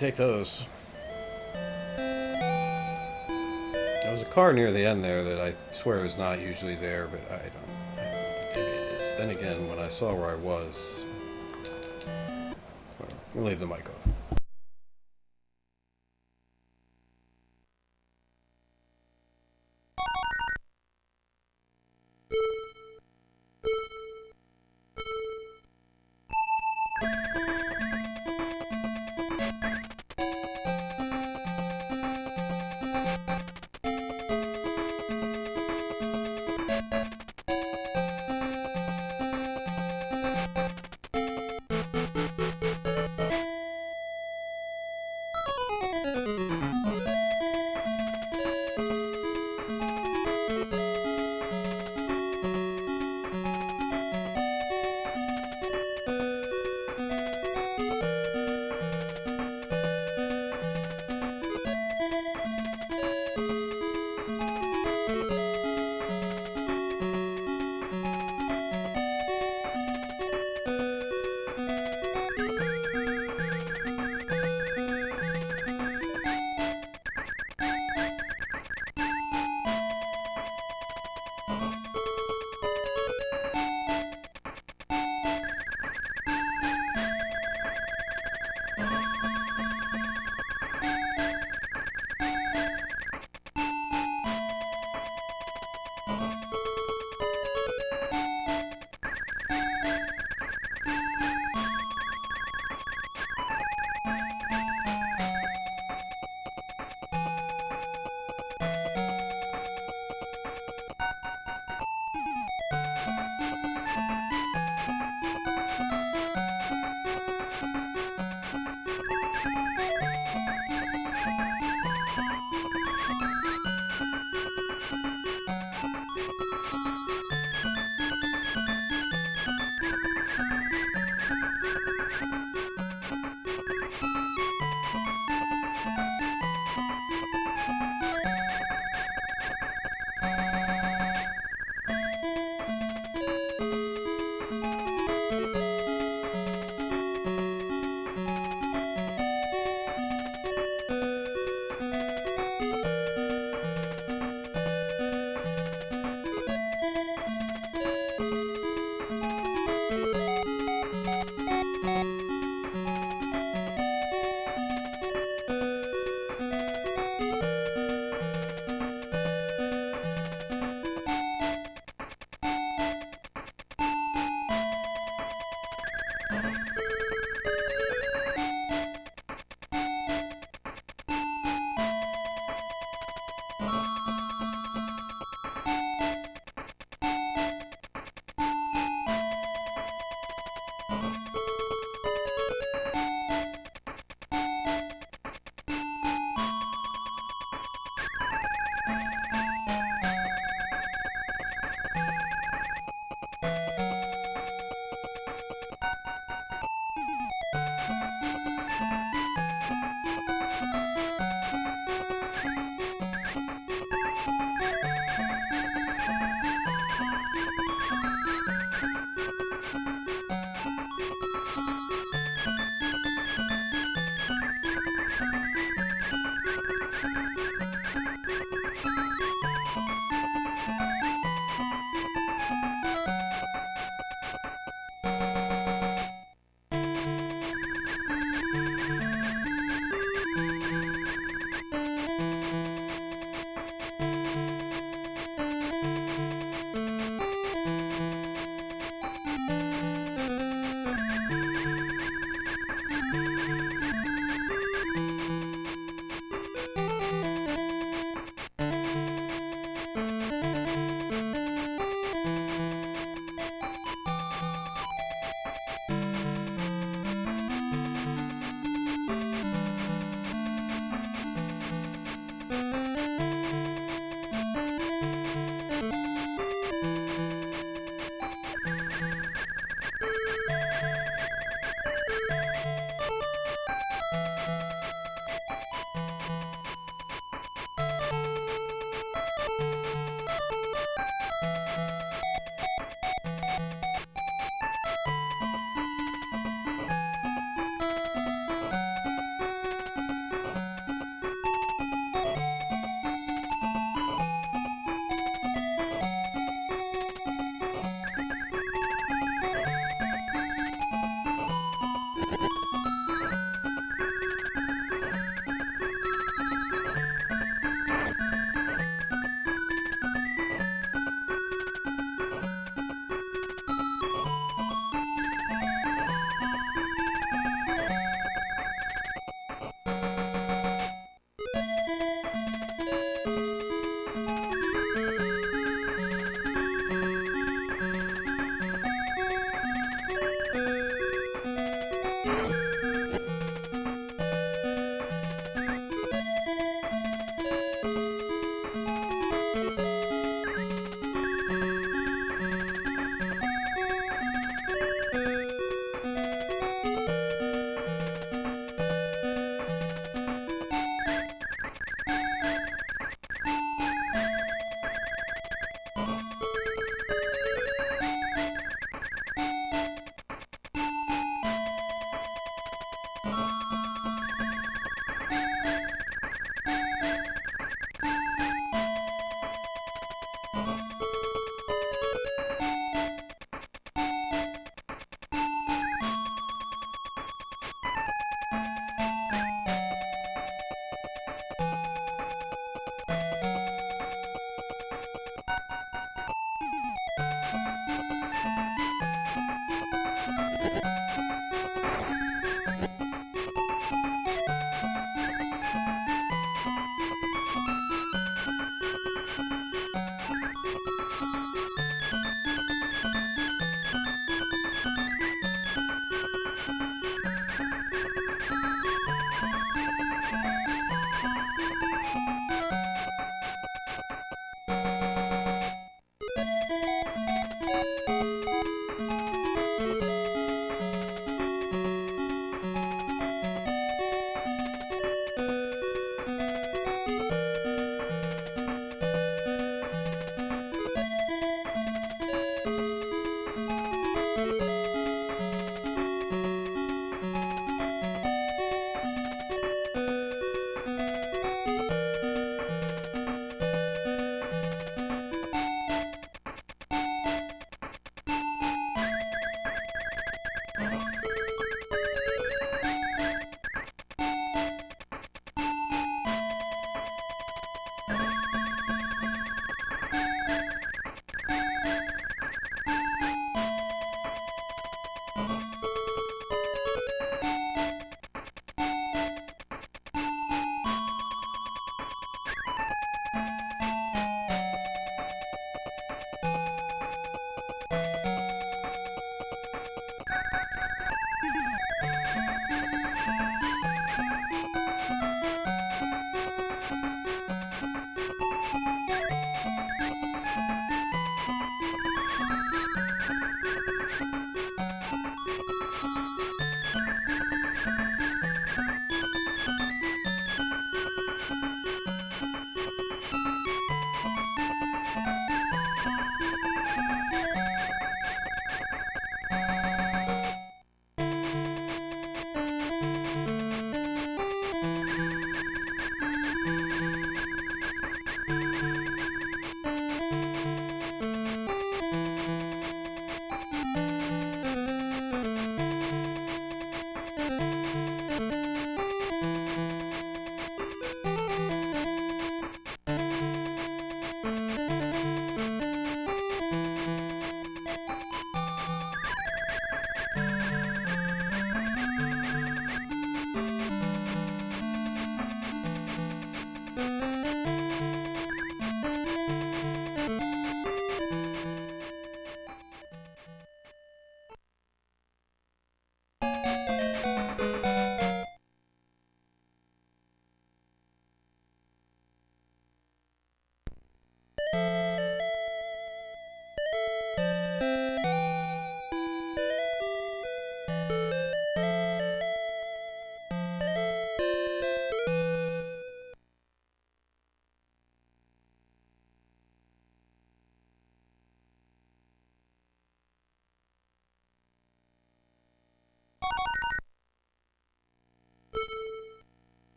take those. There was a car near the end there that I swear is not usually there, but I don't. Maybe it is. Then again, when I saw where I was, well, we'll leave the mic off.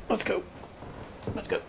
Let's go. Let's go.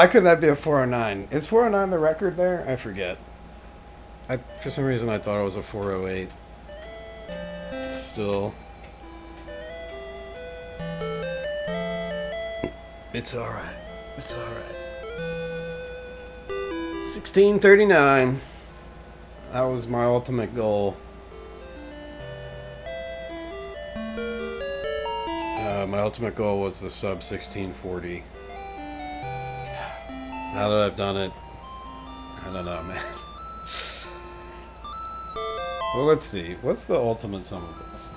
why couldn't that be a 409? Is 409 the record there? I forget. For some reason, I thought it was a 408. Still. It's alright. It's alright. 1639. That was my ultimate goal. My ultimate goal was the sub 1640. Now that I've done it, I don't know, man. Well, let's see. What's the ultimate sum of this?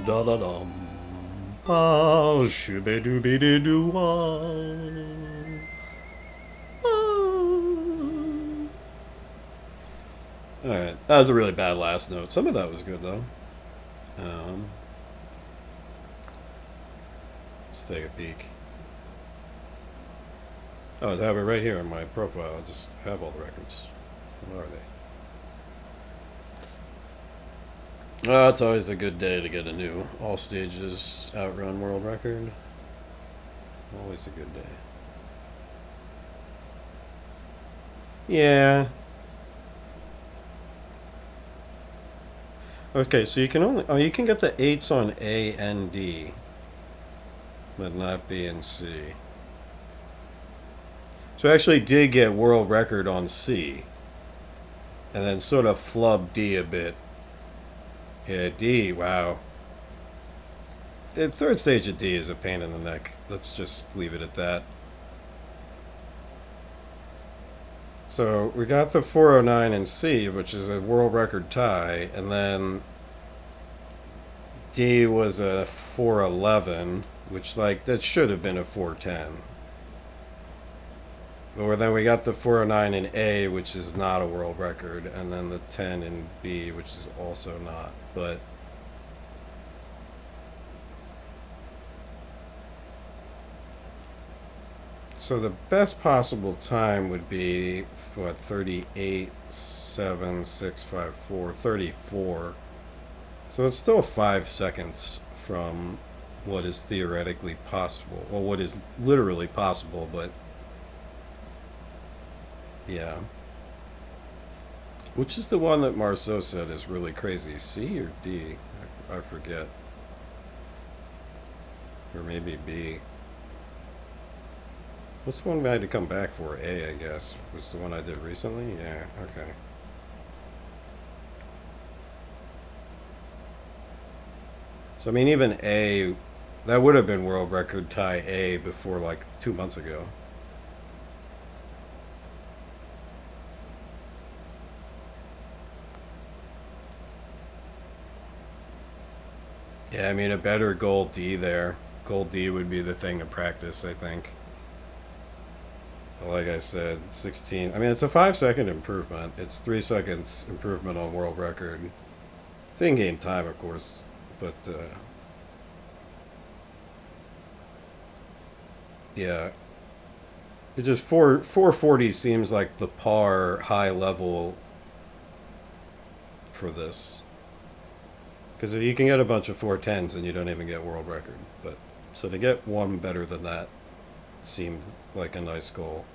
Da-da-dum. Ah, shoo-be-doo-be-doo-doo-wah. Alright, that was a really bad last note. Some of that was good, though. Let's take a peek. Oh, I have it right here in my profile. I just have all the records. What are they? Oh, it's always a good day to get a new all stages OutRun world record. Always a good day. Yeah. Okay, so you can only you can get the 8s on A and D, but not B and C. So I actually did get world record on C, and then sort of flubbed D a bit. Yeah, D, wow. The third stage of D is a pain in the neck. Let's just leave it at that. So we got the 409 in C, which is a world record tie, and then D was a 411, which, like, that should have been a 410. But then we got the 409 in A, which is not a world record, and then the 10 in B, which is also not. But so the best possible time would be what, 38.7654, 34. So it's still 5 seconds from what is theoretically possible. Well, what is literally possible, but yeah. Which is the one that Marceau said is really crazy? C or D? I forget. Or maybe B. What's the one I had to come back for? A, I guess. Was the one I did recently? Yeah, okay. So, I mean, even A, that would have been world record tie A before, like, 2 months ago. Yeah, I mean, a better gold D there. Gold D would be the thing to practice, I think. But like I said, 16. I mean, it's a 5-second improvement. It's 3 seconds improvement on world record. It's in-game time, of course. But, yeah. It just, 440 seems like the par high level for this. Because if you can get a bunch of 410s, and you don't even get world record. But so to get one better than that seemed like a nice goal.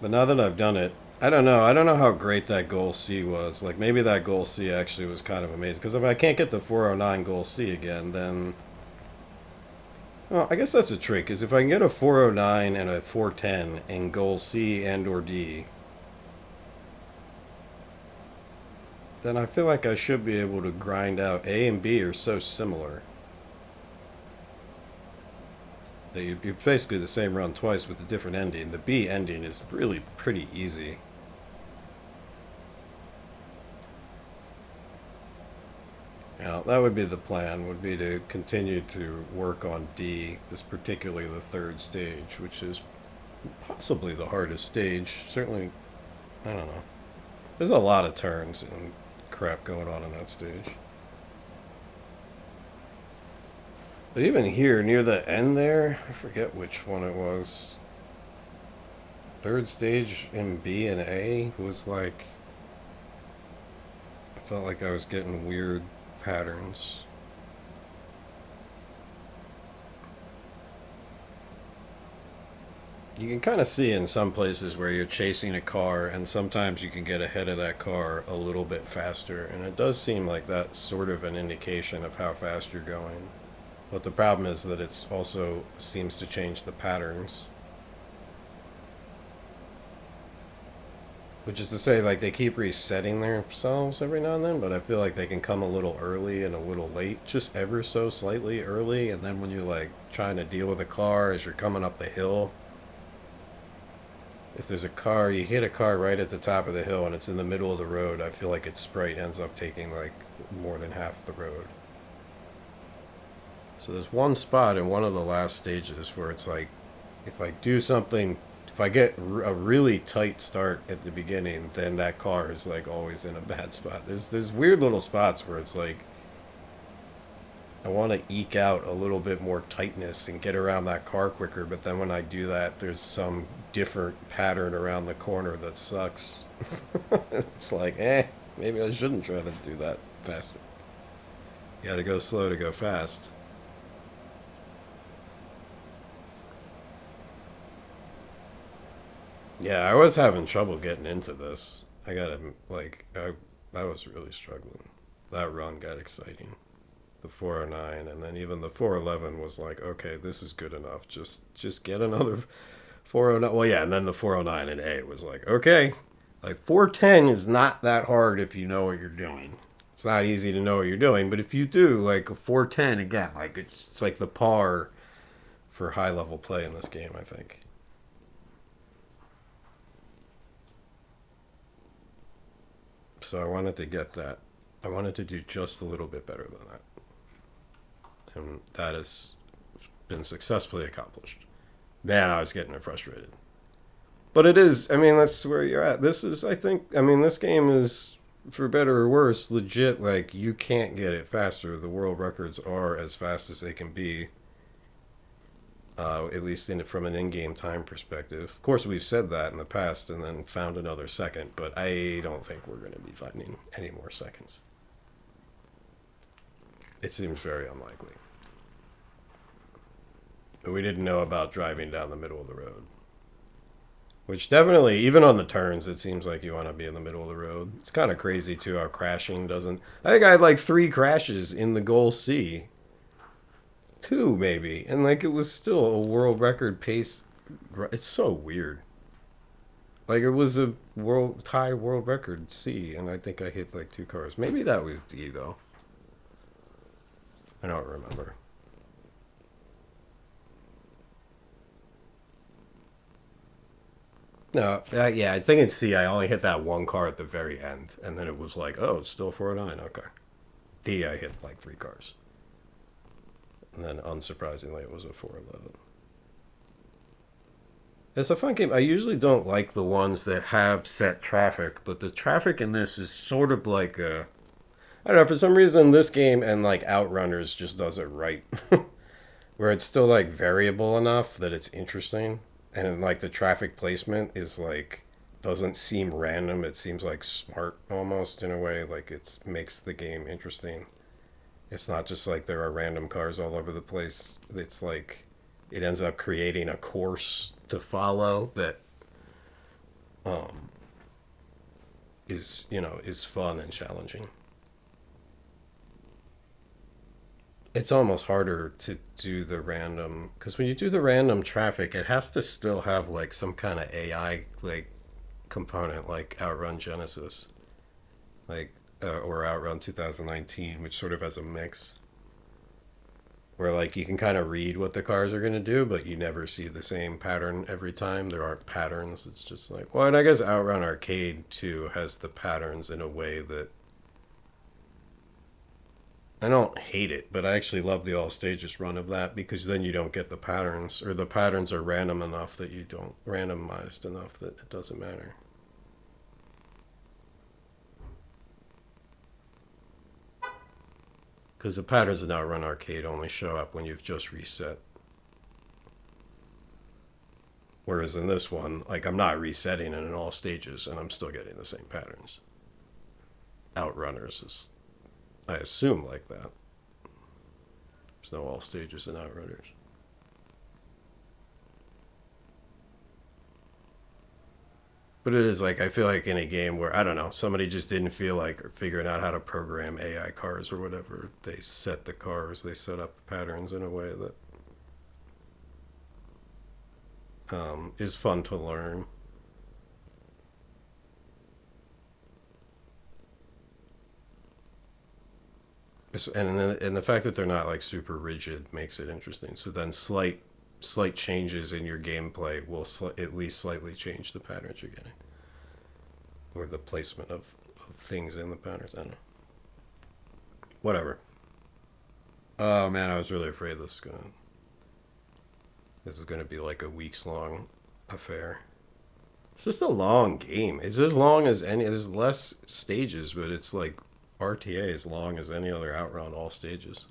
But now that I've done it, I don't know. I don't know how great that goal C was. Like, maybe that goal C actually was kind of amazing. Because if I can't get the 409 goal C again, then... Well, I guess that's a trick. Because if I can get a 409 and a 410 in goal C and or D, then I feel like I should be able to grind out. A and B are so similar that you're basically the same run twice with a different ending. The B ending is really pretty easy. Now, that would be the plan, would be to continue to work on D, this particularly the third stage, which is Possibly the hardest stage. Certainly, I don't know. There's a lot of turns and crap going on in that stage. But even here, near the end there, I forget which one it was. Third stage in B and A was like, I felt like I was getting weird patterns. You can kind of see in some places where you're chasing a car, and sometimes you can get ahead of that car a little bit faster, and it does seem like that's sort of an indication of how fast you're going. But the problem is that it also seems to change the patterns. Which is to say, like, they keep resetting themselves every now and then, but I feel like they can come a little early and a little late, just ever so slightly early, and then when you're, like, trying to deal with a car as you're coming up the hill, if there's a car, you hit a car right at the top of the hill and it's in the middle of the road, I feel like its sprite ends up taking, like, more than half the road. So there's one spot in one of the last stages where it's like, if I do something, if I get a really tight start at the beginning, then that car is like always in a bad spot. There's weird little spots where it's like I want to eke out a little bit more tightness and get around that car quicker, but then when I do that, there's some different pattern around the corner that sucks. It's like, maybe I shouldn't try to do that faster. You got to go slow to go fast. Yeah, I was having trouble getting into this. I gotta like I was really struggling. That run got exciting. The 409 and then even the 411 was like, okay, this is good enough. Just get another 409. Well, yeah, and then the 409 and A was like, okay, like 410 is not that hard if you know what you're doing. It's not easy to know what you're doing, but if you do, like a 410 again, like it's like the par for high level play in this game, I think. So I wanted to get that. I wanted to do just a little bit better than that. And that has been successfully accomplished. Man, I was getting frustrated. But it is, I mean, that's where you're at. This is, I think, I mean, this game is, for better or worse, legit. Like, you can't get it faster. The world records are as fast as they can be, at least from an in game time perspective. Of course, we've said that in the past and then found another second, but I don't think we're going to be finding any more seconds. It seems very unlikely. But we didn't know about driving down the middle of the road. Which definitely, even on the turns, it seems like you want to be in the middle of the road. It's kind of crazy, too, how crashing doesn't... I think I had, like, 3 crashes in the goal C. 2, maybe. And, like, it was still a world record pace. It's so weird. Like, it was a world record C, and I think I hit, like, 2 cars. Maybe that was D, though. I don't remember. No, yeah, I think in C, I only hit that one car at the very end, and then it was like, oh, it's still 409. Okay. D, I hit like 3 cars. And then, unsurprisingly, it was a 411. It's a fun game. I usually don't like the ones that have set traffic, but the traffic in this is sort of like a... I don't know, for some reason, this game and like Outrunners just does it right. Where it's still like variable enough that it's interesting. And then, like, the traffic placement is like doesn't seem random. It seems like smart almost in a way. Like it makes the game interesting. It's not just like there are random cars all over the place. It's like it ends up creating a course to follow that um, is fun and challenging. It's almost harder to do the random because when you do the random traffic, it has to still have like some kind of AI like component, like Outrun Genesis, like or Outrun 2019, which sort of has a mix where like you can kind of read what the cars are going to do, but you never see the same pattern every time. There aren't patterns. It's just like, well, and I guess Outrun Arcade too has the patterns in a way that I don't hate it, but I actually love the all stages run of that because then you don't get the patterns, or the patterns are random enough that you don't randomized enough that it doesn't matter. Because the patterns in OutRun Arcade only show up when you've just reset. Whereas in this one, like I'm not resetting it in all stages and I'm still getting the same patterns. Outrunners is, I assume, like that. There's no all stages in Outrunners. But it is like, I feel like in a game where, I don't know, somebody just didn't feel like figuring out how to program AI cars or whatever. They set the cars, they set up patterns in a way that is fun to learn. And the fact that they're not like super rigid makes it interesting. So then slight changes in your gameplay will at least slightly change the patterns you're getting, or the placement of things in the patterns. I don't know. Whatever. Oh man, I was really afraid this is gonna be like a weeks long affair. It's just a long game. It's as long as any. There's less stages, but it's like RTA as long as any other Outrun all stages.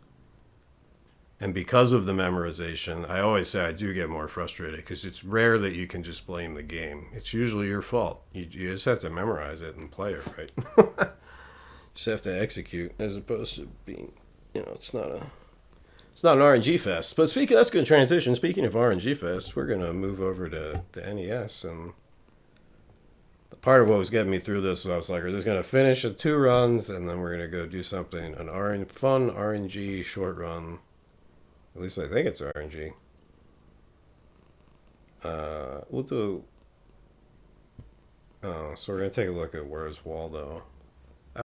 And because of the memorization, I always say I do get more frustrated because it's rare that you can just blame the game. It's usually your fault. You just have to memorize it and play it right. You just have to execute as opposed to being, it's not an RNG fest. But that's a good transition. Speaking of RNG fest, we're gonna move over to the NES, and the part of what was getting me through this was I was like, we're just gonna finish the 2 runs, and then we're gonna go do something fun RNG short run. At least I think it's RNG. We'll do. Oh, so we're gonna take a look at Where's Waldo.